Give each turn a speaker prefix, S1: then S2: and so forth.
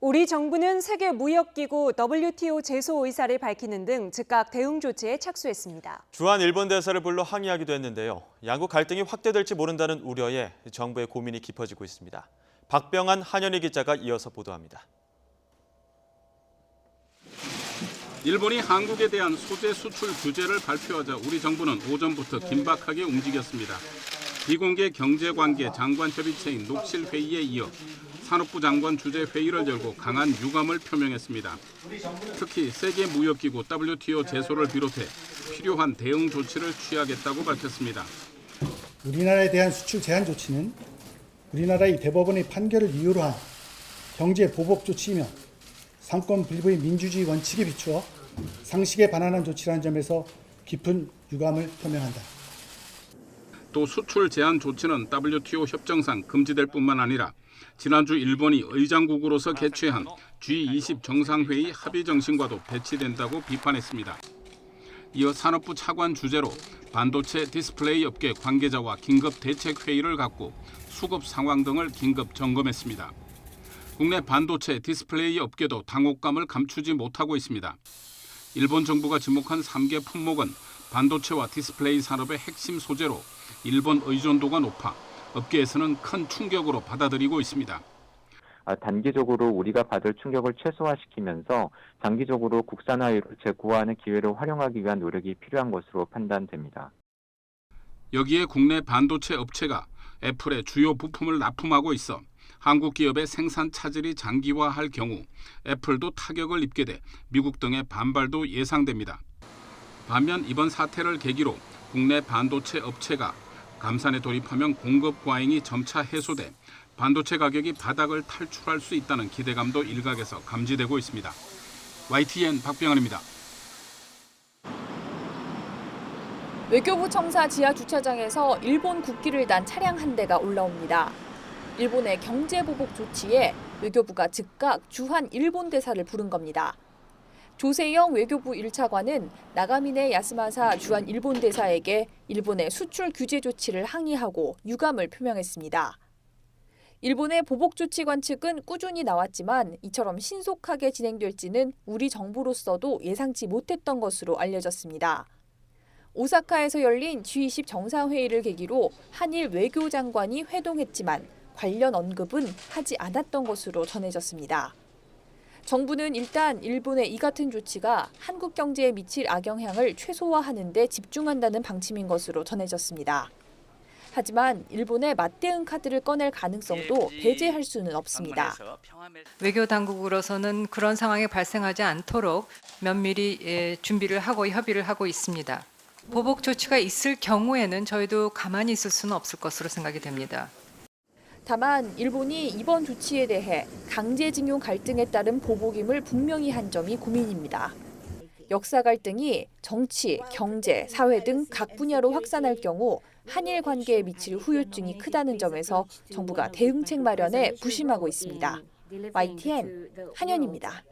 S1: 우리 정부는 세계무역기구 WTO 제소 의사를 밝히는 등 즉각 대응 조치에 착수했습니다.
S2: 주한 일본 대사를 불러 항의하기도 했는데요. 양국 갈등이 확대될지 모른다는 우려에 정부의 고민이 깊어지고 있습니다. 박병한 한현희 기자가 이어서 보도합니다.
S3: 일본이 한국에 대한 소재 수출 규제를 발표하자 우리 정부는 오전부터 긴박하게 움직였습니다. 비공개 경제관계 장관협의체인 녹실회의에 이어 산업부 장관 주재 회의를 열고 강한 유감을 표명했습니다. 특히 세계무역기구 WTO 제소를 비롯해 필요한 대응 조치를 취하겠다고 밝혔습니다.
S4: 우리나라에 대한 수출 제한 조치는 우리나라의 대법원의 판결을 이유로 한 경제 보복 조치이며 상권 분립의 민주주의 원칙에 비추어 상식에 반하는 조치라는 점에서 깊은 유감을 표명한다.
S3: 또 수출 제한 조치는 WTO 협정상 금지될 뿐만 아니라 지난주 일본이 의장국으로서 개최한 G20 정상회의 합의 정신과도 배치된다고 비판했습니다. 이어 산업부 차관 주재로 반도체 디스플레이 업계 관계자와 긴급 대책 회의를 갖고 수급 상황 등을 긴급 점검했습니다. 국내 반도체 디스플레이 업계도 당혹감을 감추지 못하고 있습니다. 일본 정부가 지목한 3개 품목은 반도체와 디스플레이 산업의 핵심 소재로 일본 의존도가 높아 업계에서는 큰 충격으로 받아들이고 있습니다.
S5: 단기적으로 우리가 받을 충격을 최소화시키면서 장기적으로 국산화율을 재고화하는 기회를 활용하기 위한 노력이 필요한 것으로 판단됩니다.
S3: 여기에 국내 반도체 업체가 애플의 주요 부품을 납품하고 있어 한국 기업의 생산 차질이 장기화할 경우 애플도 타격을 입게 돼 미국 등의 반발도 예상됩니다. 반면 이번 사태를 계기로 국내 반도체 업체가 감산에 돌입하면 공급 과잉이 점차 해소돼 반도체 가격이 바닥을 탈출할 수 있다는 기대감도 일각에서 감지되고 있습니다. YTN 박병환입니다.
S6: 외교부 청사 지하 주차장에서 일본 국기를 단 차량 한 대가 올라옵니다. 일본의 경제보복 조치에 외교부가 즉각 주한 일본 대사를 부른 겁니다. 조세영 외교부 1차관은 나가미네 야스마사 주한 일본 대사에게 일본의 수출 규제 조치를 항의하고 유감을 표명했습니다. 일본의 보복 조치 관측은 꾸준히 나왔지만 이처럼 신속하게 진행될지는 우리 정부로서도 예상치 못했던 것으로 알려졌습니다. 오사카에서 열린 G20 정상회의를 계기로 한일 외교장관이 회동했지만 관련 언급은 하지 않았던 것으로 전해졌습니다. 정부는 일단 일본의 이 같은 조치가 한국 경제에 미칠 악영향을 최소화하는 데 집중한다는 방침인 것으로 전해졌습니다. 하지만 일본의 맞대응 카드를 꺼낼 가능성도 배제할 수는 없습니다.
S7: 외교 당국으로서는 그런 상황이 발생하지 않도록 면밀히 준비를 하고 협의를 하고 있습니다. 보복 조치가 있을 경우에는 저희도 가만히 있을 수는 없을 것으로 생각이 됩니다.
S6: 다만 일본이 이번 조치에 대해 강제징용 갈등에 따른 보복임을 분명히 한 점이 고민입니다. 역사 갈등이 정치, 경제, 사회 등 각 분야로 확산할 경우 한일 관계에 미칠 후유증이 크다는 점에서 정부가 대응책 마련에 부심하고 있습니다. YTN 한현입니다.